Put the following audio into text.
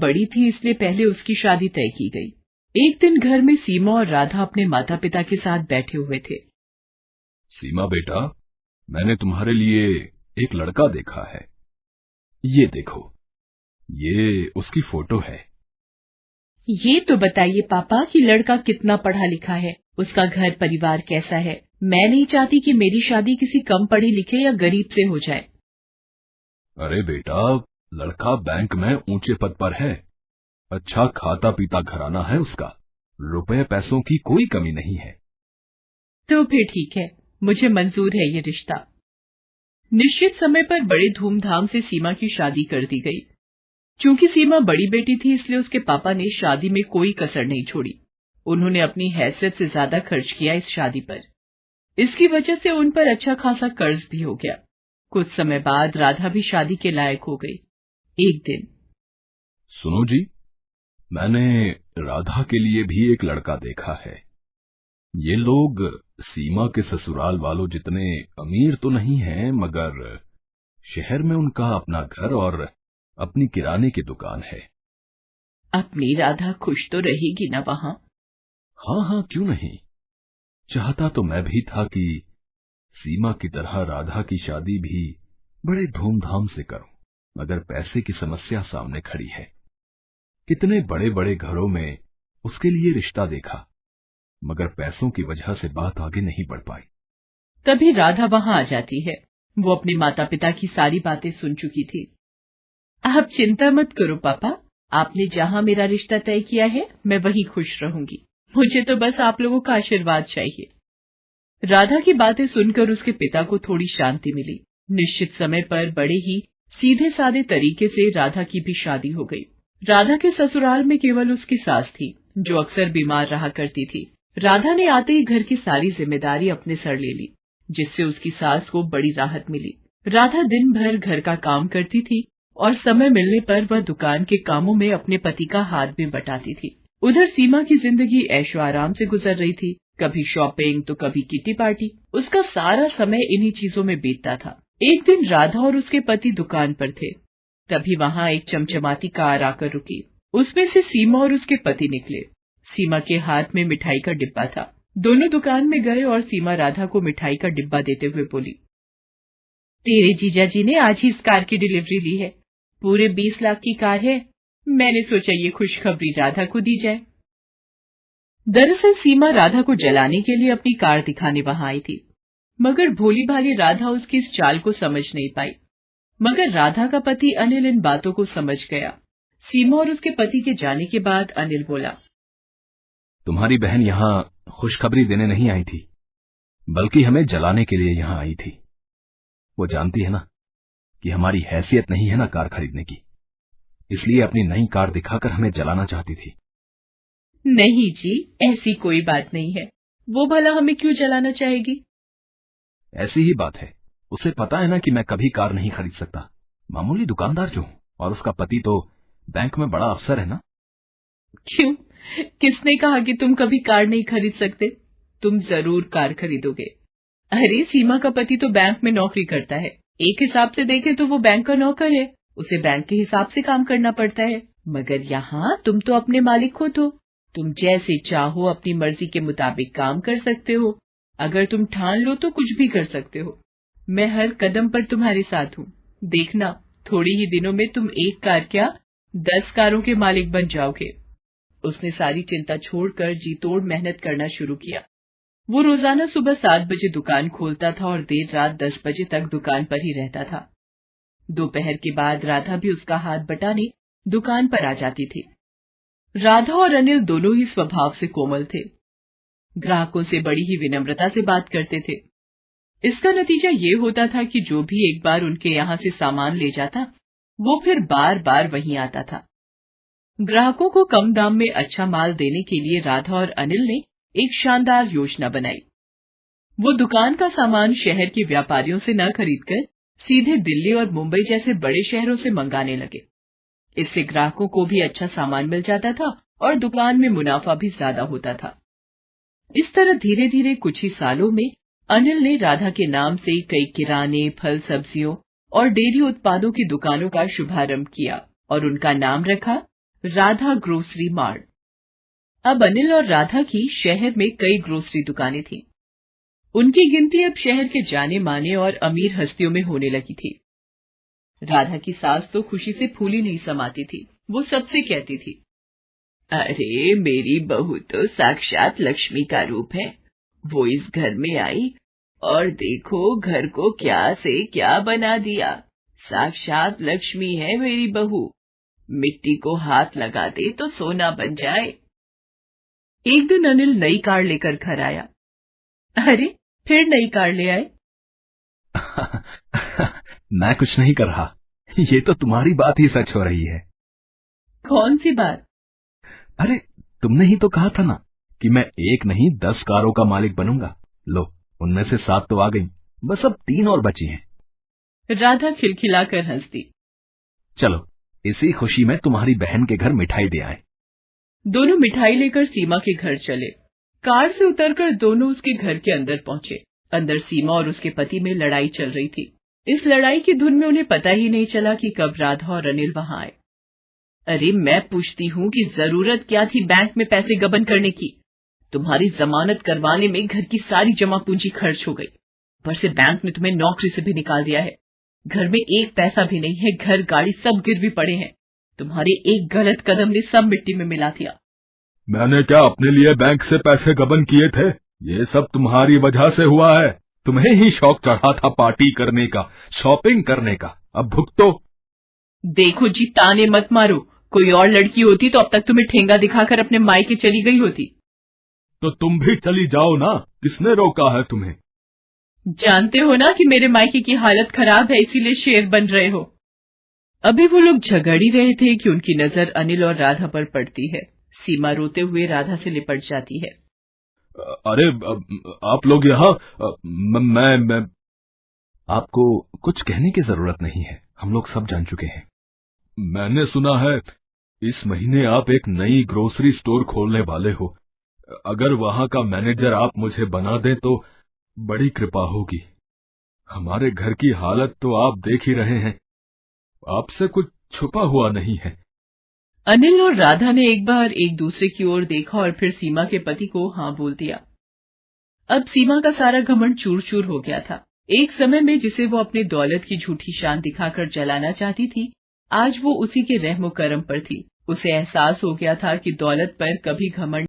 बड़ी थी इसलिए पहले उसकी शादी तय की गई। एक दिन घर में सीमा और राधा अपने माता पिता के साथ बैठे हुए थे। सीमा बेटा, मैंने तुम्हारे लिए एक लड़का देखा है। ये देखो, ये उसकी फोटो है। ये तो बताइए पापा कि लड़का कितना पढ़ा लिखा है, उसका घर परिवार कैसा है। मैं नहीं चाहती कि मेरी शादी किसी कम पढ़े लिखे या गरीब से हो जाए। अरे बेटा, लड़का बैंक में ऊंचे पद पर है, अच्छा खाता पीता घराना है उसका, रुपए पैसों की कोई कमी नहीं है। तो फिर ठीक है, मुझे मंजूर है ये रिश्ता। निश्चित समय पर बड़े धूमधाम से सीमा की शादी कर दी गई। चूंकि सीमा बड़ी बेटी थी इसलिए उसके पापा ने शादी में कोई कसर नहीं छोड़ी। उन्होंने अपनी हैसियत से ज्यादा खर्च किया इस शादी पर। इसकी वजह से उन पर अच्छा खासा कर्ज भी हो गया। कुछ समय बाद राधा भी शादी के लायक हो गई। एक दिन, सुनो जी, मैंने राधा के लिए भी एक लड़का देखा है। ये लोग सीमा के ससुराल वालों जितने अमीर तो नहीं हैं, मगर शहर में उनका अपना घर और अपनी किराने की दुकान है। अपनी राधा खुश तो रहेगी ना वहाँ? हाँ हाँ, क्यों नहीं। चाहता तो मैं भी था कि सीमा की तरह राधा की शादी भी बड़े धूमधाम से करूं, मगर पैसे की समस्या सामने खड़ी है। कितने बड़े बड़े घरों में उसके लिए रिश्ता देखा, मगर पैसों की वजह से बात आगे नहीं बढ़ पाई। तभी राधा वहाँ आ जाती है। वो अपने माता पिता की सारी बातें सुन चुकी थी। आप चिंता मत करो पापा, आपने जहाँ मेरा रिश्ता तय किया है मैं वहीं खुश रहूंगी। मुझे तो बस आप लोगों का आशीर्वाद चाहिए। राधा की बातें सुनकर उसके पिता को थोड़ी शांति मिली। निश्चित समय पर बड़े ही सीधे साधे तरीके से राधा की भी शादी हो गई। राधा के ससुराल में केवल उसकी सास थी, जो अक्सर बीमार रहा करती थी। राधा ने आते ही घर की सारी जिम्मेदारी अपने सर ले ली, जिससे उसकी सास को बड़ी राहत मिली। राधा दिन भर घर का काम करती थी और समय मिलने पर वह दुकान के कामों में अपने पति का हाथ भी बटाती थी। उधर सीमा की जिंदगी ऐशो आराम से गुजर रही थी। कभी शॉपिंग तो कभी किटी पार्टी। उसका सारा समय इन्हीं चीजों में बीतता था। एक दिन राधा और उसके पति दुकान पर थे। तभी वहाँ एक चमचमाती कार आकर रुकी। उसमें से सीमा और उसके पति निकले। सीमा के हाथ में मिठाई का डिब्बा था। दोनों दुकान में गए और सीमा राधा को मिठाई का डिब्बा देते हुए बोली, तेरे जीजा जी ने आज ही इस कार की डिलीवरी ली है। पूरे 20 लाख की कार है। मैंने सोचा ये खुशखबरी राधा को दी जाए। दरअसल सीमा राधा को जलाने के लिए अपनी कार दिखाने वहां आई थी, मगर भोली भाली राधा उसकी इस चाल को समझ नहीं पाई। मगर राधा का पति अनिल इन बातों को समझ गया। सीमा और उसके पति के जाने के बाद अनिल बोला, तुम्हारी बहन यहाँ खुशखबरी देने नहीं आई थी, बल्कि हमें जलाने के लिए यहाँ आई थी। वो जानती है ना कि हमारी हैसियत नहीं है ना कार खरीदने की, इसलिए अपनी नई कार दिखाकर हमें जलाना चाहती थी। नहीं जी, ऐसी कोई बात नहीं है। वो भला हमें क्यों जलाना चाहेगी? ऐसी ही बात है। उसे पता है ना कि मैं कभी कार नहीं खरीद सकता, मामूली दुकानदार जो हूँ, और उसका पति तो बैंक में बड़ा अफसर है ना। क्यों? किसने कहा कि तुम कभी कार नहीं खरीद सकते? तुम जरूर कार खरीदोगे। अरे सीमा का पति तो बैंक में नौकरी करता है। एक हिसाब से देखें तो वो बैंक का नौकर है, उसे बैंक के हिसाब से काम करना पड़ता है। मगर यहाँ तुम तो अपने मालिक हो, तो तुम जैसे चाहो अपनी मर्जी के मुताबिक काम कर सकते हो। अगर तुम ठान लो तो कुछ भी कर सकते हो। मैं हर कदम पर तुम्हारे साथ हूँ। देखना, थोड़े ही दिनों में तुम एक कार क्या 10 कारों के मालिक बन जाओगे। उसने सारी चिंता छोड़कर जी तोड़ मेहनत करना शुरू किया। वो रोजाना सुबह 7 बजे दुकान खोलता था और देर रात 10 बजे तक दुकान पर ही रहता था। दोपहर के बाद राधा भी उसका हाथ बटाने दुकान पर आ जाती थी। राधा और अनिल दोनों ही स्वभाव से कोमल थे। ग्राहकों से बड़ी ही विनम्रता से बात करते थे। इसका नतीजा ये होता था कि जो भी एक बार उनके यहाँ से सामान ले जाता, वो फिर बार बार वहीं आता था। ग्राहकों को कम दाम में अच्छा माल देने के लिए राधा और अनिल ने एक शानदार योजना बनाई। वो दुकान का सामान शहर के व्यापारियों से न खरीदकर सीधे दिल्ली और मुंबई जैसे बड़े शहरों से मंगाने लगे। इससे ग्राहकों को भी अच्छा सामान मिल जाता था और दुकान में मुनाफा भी ज्यादा होता था। इस तरह धीरे धीरे कुछ ही सालों में अनिल ने राधा के नाम से कई किराने, फल, सब्जियों और डेयरी उत्पादों की दुकानों का शुभारंभ किया और उनका नाम रखा राधा ग्रोसरी मार्ट। अब अनिल और राधा की शहर में कई ग्रोसरी दुकानें थीं। उनकी गिनती अब शहर के जाने माने और अमीर हस्तियों में होने लगी थी। राधा की सास तो खुशी से फूली नहीं समाती थी। वो सबसे कहती थी, अरे मेरी बहू तो साक्षात लक्ष्मी का रूप है। वो इस घर में आई और देखो घर को क्या से क्या बना दिया। साक्षात लक्ष्मी है मेरी बहू। मिट्टी को हाथ लगा दे तो सोना बन जाए। एक दिन अनिल नई कार लेकर घर आया। अरे फिर नई कार ले आए? मैं कुछ नहीं कर रहा। ये तो तुम्हारी बात ही सच हो रही है। कौन सी बात? अरे तुमने ही तो कहा था ना कि मैं 1 नहीं 10 कारों का मालिक बनूंगा। लो उनमें से 7 तो आ गई, बस अब 3 और बची हैं। राधा खिलखिलाकर हंस दी। चलो इसी खुशी में तुम्हारी बहन के घर मिठाई दे आए। दोनों मिठाई लेकर सीमा के घर चले। कार से उतरकर दोनों उसके घर के अंदर पहुंचे। अंदर सीमा और उसके पति में लड़ाई चल रही थी। इस लड़ाई की धुन में उन्हें पता ही नहीं चला कि कब राधा और अनिल वहां आए। अरे मैं पूछती हूँ कि जरूरत क्या थी बैंक में पैसे गबन करने की? तुम्हारी जमानत करवाने में घर की सारी जमा पूंजी खर्च हो गई। पर से बैंक ने तुम्हें नौकरी से भी निकाल दिया है। घर में एक पैसा भी नहीं है। घर गाड़ी सब गिरवी पड़े हैं। तुम्हारे एक गलत कदम ने सब मिट्टी में मिला दिया। मैंने क्या अपने लिए बैंक से पैसे गबन किए थे? ये सब तुम्हारी वजह से हुआ है। तुम्हें ही शौक चढ़ा था पार्टी करने का, शॉपिंग करने का। अब भुगतो। देखो जी, ताने मत मारो। कोई और लड़की होती तो अब तक तुम्हें ठेंगा दिखाकर अपने मायके चली गई होती। तो तुम भी चली जाओ ना, किसने रोका है तुम्हें? जानते हो ना कि मेरे मायके की हालत खराब है, इसीलिए शेर बन रहे हो। अभी वो लोग झगड़ ही रहे थे कि उनकी नजर अनिल और राधा पर पड़ती है। सीमा रोते हुए राधा से लिपट जाती है। अरे आप लोग यहाँ, मैं आपको कुछ कहने की जरूरत नहीं है। हम लोग सब जान चुके हैं। मैंने सुना है इस महीने आप एक नई ग्रोसरी स्टोर खोलने वाले हो। अगर वहां का मैनेजर आप मुझे बना दें तो बड़ी कृपा होगी। हमारे घर की हालत तो आप देख ही रहे हैं। आपसे कुछ छुपा हुआ नहीं है। अनिल और राधा ने एक बार एक दूसरे की ओर देखा और फिर सीमा के पति को हाँ बोल दिया। अब सीमा का सारा घमंड चूर चूर हो गया था। एक समय में जिसे वो अपनी दौलत की झूठी शान दिखाकर जलाना चाहती थी, आज वो उसी के रहमो करम पर थी। उसे एहसास हो गया था कि दौलत पर कभी घमंड